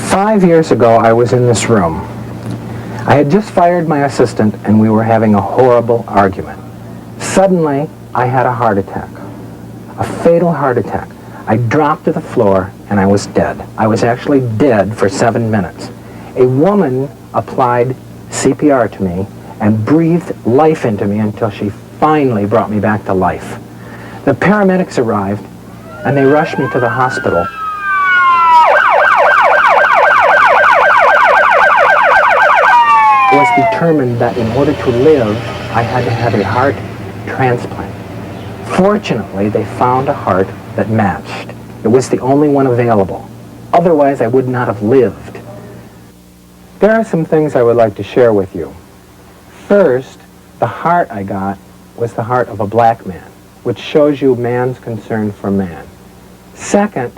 5 years ago, I was in this room. I had just fired my assistant, and we were having a horrible argument. Suddenly, I had a heart attack, a fatal heart attack. I dropped to the floor, and I was dead. I was actually dead for 7 minutes. A woman applied CPR to me and breathed life into me until she finally brought me back to life. The paramedics arrived, and they rushed me to the hospital. It was determined that in order to live, I had to have a heart transplant. Fortunately, they found a heart that matched. It was the only one available. Otherwise, I would not have lived. There are some things I would like to share with you. First, the heart I got was the heart of a black man, which shows you man's concern for man. Second,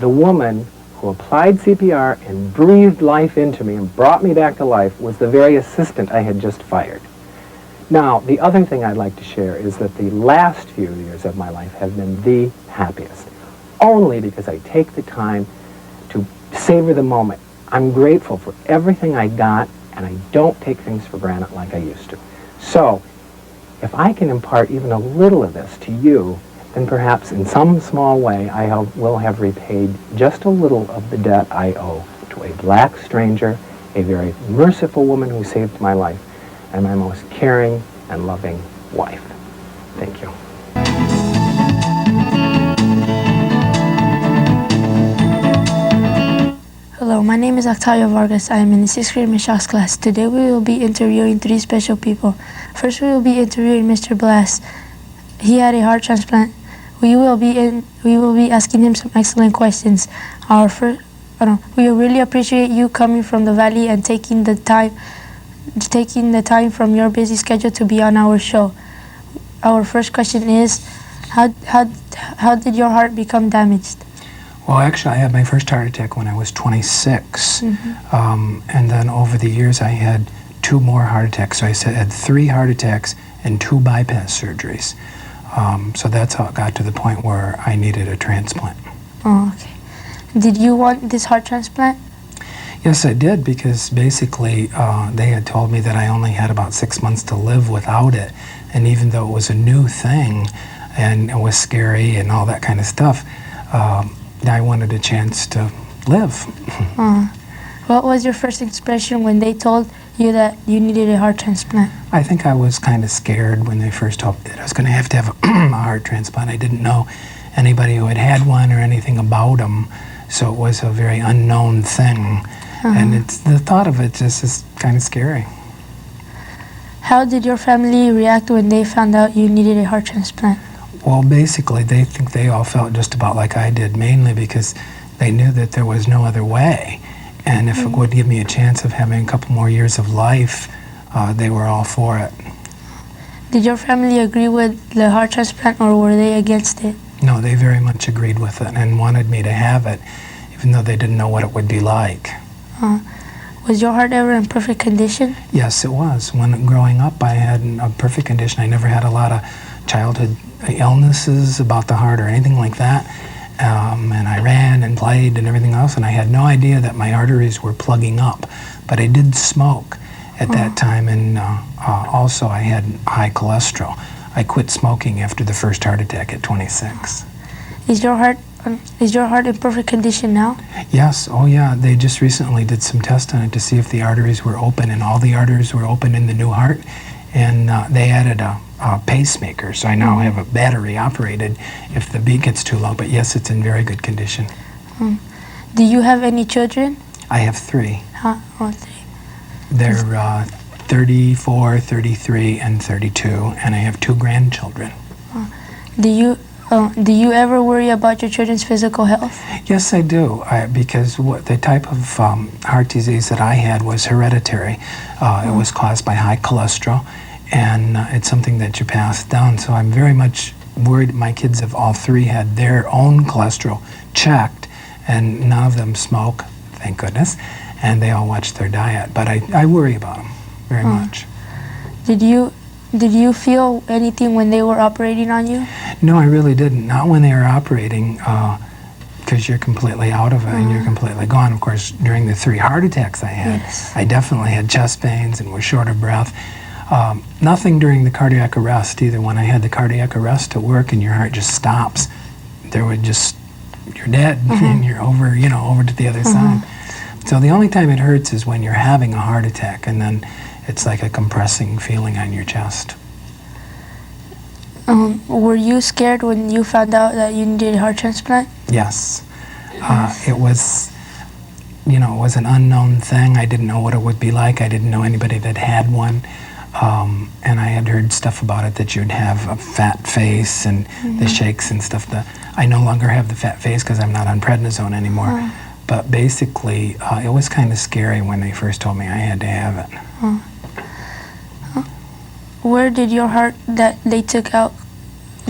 the woman who applied CPR and breathed life into me and brought me back to life was the very assistant I had just fired. Now, the other thing I'd like to share is that the last few years of my life have been the happiest, only because I take the time to savor the moment. I'm grateful for everything I got, and I don't take things for granted like I used to. So, if I can impart even a little of this to you, then perhaps in some small way I will have repaid just a little of the debt I owe to a black stranger, a very merciful woman who saved my life, and my most caring and loving wife. Thank you. Hello, my name is Octavio Vargas. I am in the 6th grade Mishaw's class. Today we will be interviewing 3 special people. First, we will be interviewing Mr. Blass. He had a heart transplant. We will be asking him some excellent questions. We really appreciate you coming from the valley and taking the time from your busy schedule to be on our show. Our first question is, how did your heart become damaged? Well, actually, I had my first heart attack when I was 26. And then over the years, I had 2 more heart attacks. So I had 3 heart attacks and 2 bypass surgeries. So that's how it got to the point where I needed a transplant. Oh, okay. Did you want this heart transplant? Yes, I did, because basically they had told me that I only had about 6 months to live without it. And even though it was a new thing and it was scary and all that kind of stuff, I wanted a chance to live. What was your first expression when they told you that you needed a heart transplant? I think I was kind of scared when they first told me that I was going to have a heart transplant. I didn't know anybody who had had one or anything about them, so it was a very unknown thing. And the thought of it just is kind of scary. How did your family react when they found out you needed a heart transplant? Well, basically, they think they all felt just about like I did, mainly because they knew that there was no other way. And if it would give me a chance of having a couple more years of life, they were all for it. Did your family agree with the heart transplant, or were they against it? No, they very much agreed with it and wanted me to have it, even though they didn't know what it would be like. Was your heart ever in perfect condition? Yes, it was. When growing up, I had a perfect condition. I never had a lot of childhood illnesses about the heart or anything like that. And I ran and played and everything else, and I had no idea that my arteries were plugging up. But I did smoke at that time, and also I had high cholesterol. I quit smoking after the first heart attack at 26. Is your heart in perfect condition now? Yes, oh yeah, they just recently did some tests on it to see if the arteries were open, and all the arteries were open in the new heart, and they added a pacemaker, so I now have a battery operated if the beat gets too low, but yes, it's in very good condition. Do you have any children? I have 3. What 3? They're 34, 33, and 32, and I have 2 grandchildren. Do you ever worry about your children's physical health? Yes, I do, because the type of heart disease that I had was hereditary. It was caused by high cholesterol, and it's something that you pass down. So I'm very much worried. My kids have all 3 had their own cholesterol checked, and none of them smoke, thank goodness, and they all watch their diet. But I worry about them very much. Did you feel anything when they were operating on you? No, I really didn't. Not when they were operating, because you're completely out of it and you're completely gone. Of course, during the 3 heart attacks I had, Yes. I definitely had chest pains and was short of breath. Nothing during the cardiac arrest either. When I had the cardiac arrest at work and your heart just stops, you're dead and you're over, over to the other side. So the only time it hurts is when you're having a heart attack, and then it's like a compressing feeling on your chest. Were you scared when you found out that you needed a heart transplant? Yes. It was, it was an unknown thing. I didn't know what it would be like. I didn't know anybody that had one. And I had heard stuff about it, that you'd have a fat face and the shakes and stuff. I no longer have the fat face because I'm not on prednisone anymore. But basically, it was kind of scary when they first told me I had to have it. Where did your heart that they took out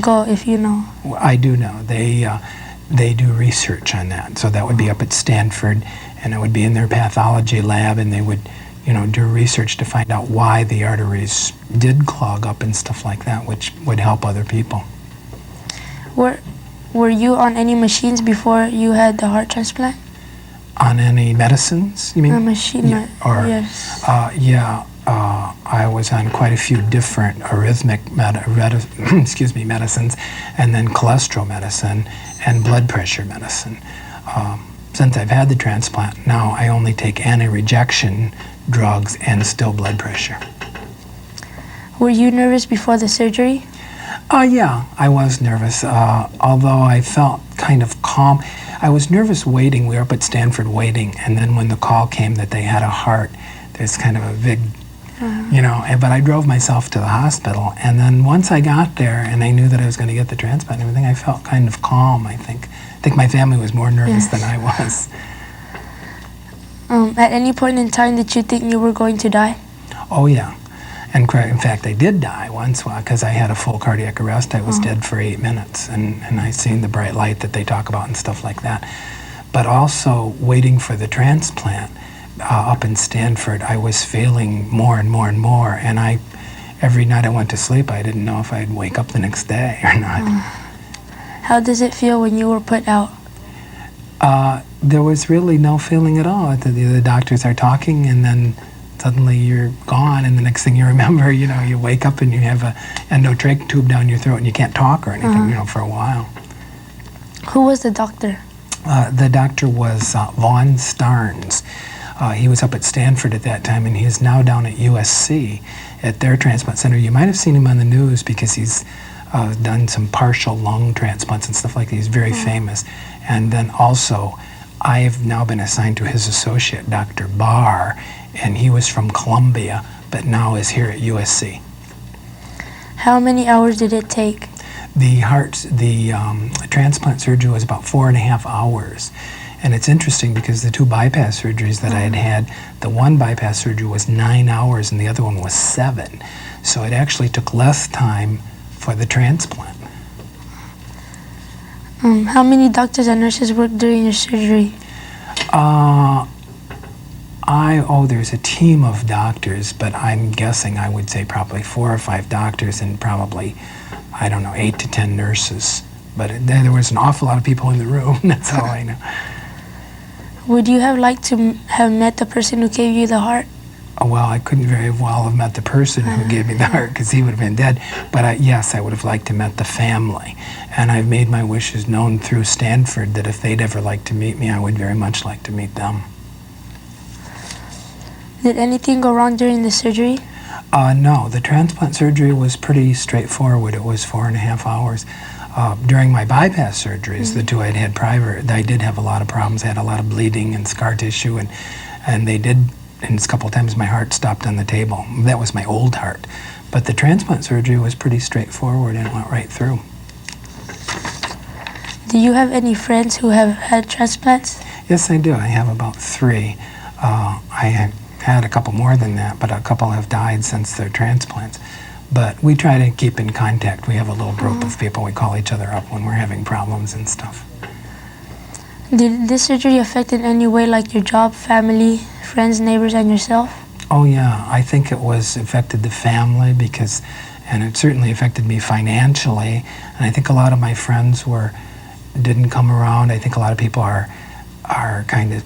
go, if you know? I do know. They do research on that. So that would be up at Stanford, and it would be in their pathology lab, and they would, do research to find out why the arteries did clog up and stuff like that, which would help other people. Were you on any machines before you had the heart transplant? On any medicines, you mean? A machine, yes. I was on quite a few different arrhythmic medicines, and then cholesterol medicine and blood pressure medicine. Since I've had the transplant, now I only take anti-rejection drugs and still blood pressure. Were you nervous before the surgery? Yeah, I was nervous, although I felt kind of calm. I was nervous waiting. We were up at Stanford waiting, and then when the call came that they had a heart, there's kind of a big, but I drove myself to the hospital, and then once I got there and I knew that I was going to get the transplant and everything, I felt kind of calm, I think. I think my family was more nervous than I was. At any point in time did you think you were going to die? Oh, yeah. And in fact, I did die once because I had a full cardiac arrest. I was dead for 8 minutes, and I seen the bright light that they talk about and stuff like that. But also, waiting for the transplant up in Stanford, I was feeling more and more and more, and every night I went to sleep, I didn't know if I'd wake up the next day or not. How does it feel when you were put out? There was really no feeling at all. The doctors are talking, and then suddenly you're gone, and the next thing you remember, you wake up and you have a endotrach tube down your throat and you can't talk or anything, for a while. Who was the doctor? The doctor was Vaughn Starnes. He was up at Stanford at that time, and he is now down at USC at their transplant center. You might have seen him on the news because he's done some partial lung transplants and stuff like that. He's very famous. And then also, I've now been assigned to his associate, Dr. Barr, and he was from Columbia, but now is here at USC. How many hours did it take? The transplant surgery was about 4.5 hours. And it's interesting because the 2 bypass surgeries that I had, the one bypass surgery was 9 hours and the other one was 7. So it actually took less time for the transplant. How many doctors and nurses worked during your surgery? There's a team of doctors, but I'm guessing I would say probably 4 or 5 doctors and probably, 8 to 10 nurses. But there was an awful lot of people in the room, that's all I know. Would you have liked to have met the person who gave you the heart? Well, I couldn't very well have met the person who gave me the heart because he would have been dead. But yes, I would have liked to met the family. And I've made my wishes known through Stanford that if they'd ever like to meet me, I would very much like to meet them. Did anything go wrong during the surgery? No, the transplant surgery was pretty straightforward. It was 4.5 hours. During my bypass surgeries, the 2 I'd had prior, I did have a lot of problems. I had a lot of bleeding and scar tissue, and they did, and a couple of times my heart stopped on the table. That was my old heart. But the transplant surgery was pretty straightforward and it went right through. Do you have any friends who have had transplants? Yes, I do. I have about 3. I had a couple more than that, but a couple have died since their transplants. But we try to keep in contact. We have a little group of people. We call each other up when we're having problems and stuff. Did this surgery affect in any way, like your job, family, friends, neighbors, and yourself? Oh yeah, I think it affected the family and it certainly affected me financially. And I think a lot of my friends were didn't come around. I think a lot of people are kind of,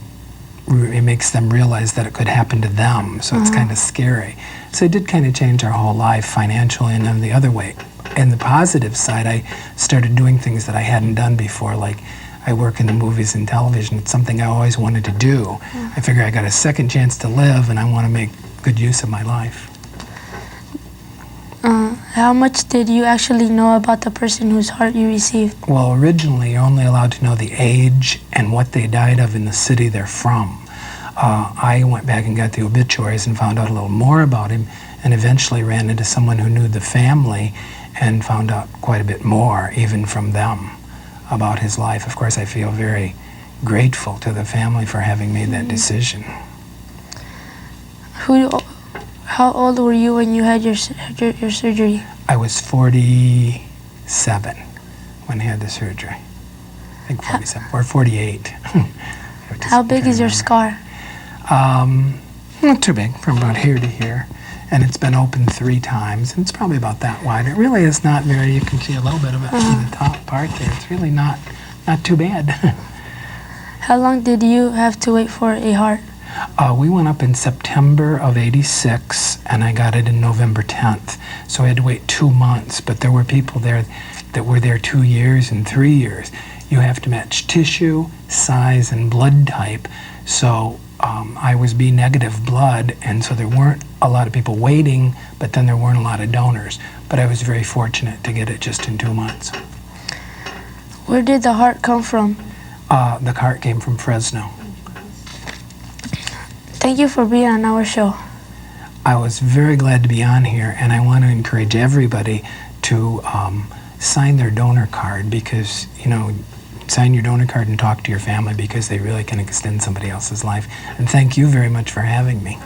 it makes them realize that it could happen to them, so it's kind of scary. So it did kind of change our whole life financially and then the other way. And the positive side, I started doing things that I hadn't done before, like I work in the movies and television. It's something I always wanted to do. I figure I got a second chance to live and I want to make good use of my life. How much did you actually know about the person whose heart you received? Well, originally you're only allowed to know the age and what they died of in the city they're from. I went back and got the obituaries and found out a little more about him, and eventually ran into someone who knew the family and found out quite a bit more, even from them, about his life. Of course, I feel very grateful to the family for having made that decision. How old were you when you had your surgery? I was 47 when I had the surgery. I think 47 or 48. How big is your scar? Not too big, from about here to here. And it's been opened 3 times, and it's probably about that wide. It really is not very, you can see a little bit of it in the top part there. It's really not too bad. How long did you have to wait for a heart? We went up in September of '86, and I got it in November 10th. So I had to wait 2 months, but there were people there that were there 2 years and 3 years. You have to match tissue, size, and blood type. So I was B negative blood, and so there weren't a lot of people waiting, but then there weren't a lot of donors. But I was very fortunate to get it just in 2 months. Where did the heart come from? The heart came from Fresno. Thank you for being on our show. I was very glad to be on here, and I want to encourage everybody to sign their donor card, because, you know, sign your donor card and talk to your family, because they really can extend somebody else's life. And thank you very much for having me.